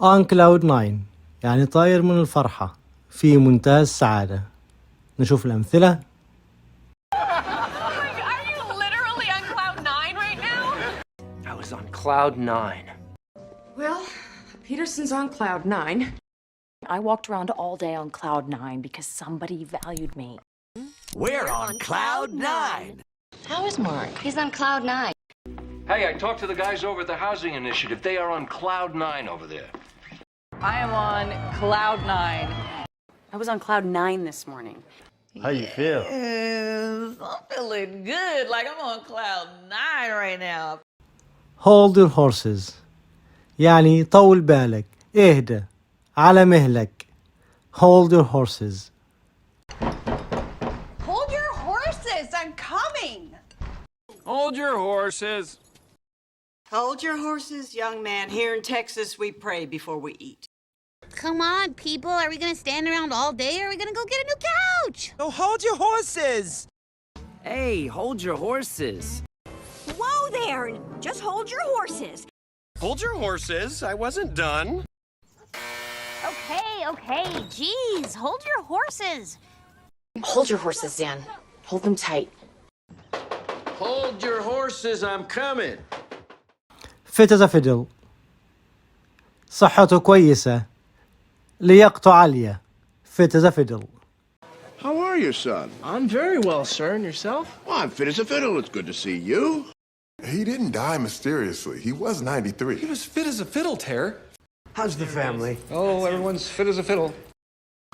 On cloud nine يعني طاير من الفرحة في منتهى السعادة. نشوف الأمثلة. Are you literally on cloud nine right now? I was on cloud nine. Well, Peterson's on cloud nine. I walked around all day on cloud nine because somebody valued me. We're on cloud nine. How is Mark? He's on cloud nine. Hey, I talked to the guys over at the housing initiative. They are on cloud nine over there. I am on cloud nine. I was on cloud nine this morning. How you feel? I'm feeling good, like I'm on cloud nine right now. Hold your horses يعني طول بالك، اهدى على مهلك. Hold your horses. Hold your horses, I'm coming. Hold your horses. Hold your horses, young man. Here in Texas, we pray before we eat. Come on, people. Are we gonna stand around all day or are we gonna go get a new couch? Oh, hold your horses. Hey, hold your horses. Whoa there! Just hold your horses. Hold your horses. I wasn't done. Okay. Jeez, hold your horses. Hold your horses, Dan. Hold them tight. Hold your horses, I'm coming. Fit as a fiddle. صحته كويسة. لياقته عالية. Fit as a fiddle. How are you, son? I'm very well, sir. And yourself? Well, I'm fit as a fiddle. It's good to see you. He didn't die mysteriously. He was 93. He was fit as a fiddle, Ter. How's the family? Oh, everyone's fit as a fiddle.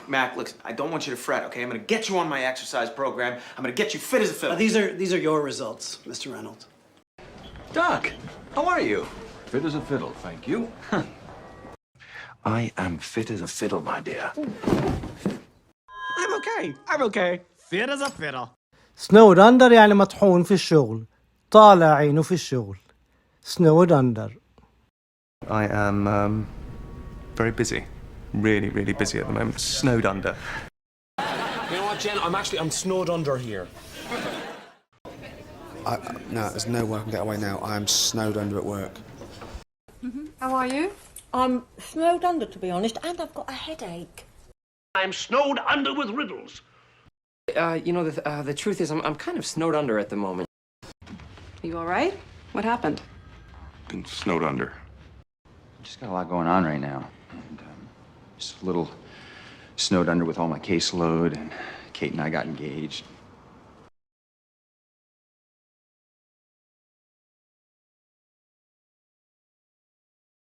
Mac, look, I don't want you to fret, okay? I'm gonna get you on my exercise program. I'm gonna get you fit as a fiddle. These are your results, Mr. Reynolds. Doc, how are you? Fit as a fiddle, thank you. I am fit as a fiddle, my dear. I'm okay. Fit as a fiddle. Snowed under يعني مطحون في الشغل. طالع عينه في الشغل. Snowed under. I am very busy. Really, really busy at the moment. Snowed under. You know what, Jen? I'm snowed under here. No, there's no way I can get away now. I am snowed under at work. How are you? I'm snowed under, to be honest, and I've got a headache. I'm snowed under with riddles. The truth is I'm kind of snowed under at the moment. You all right? What happened? Been snowed under. Just got a lot going on right now. And, just a little snowed under with all my caseload, and Kate and I got engaged.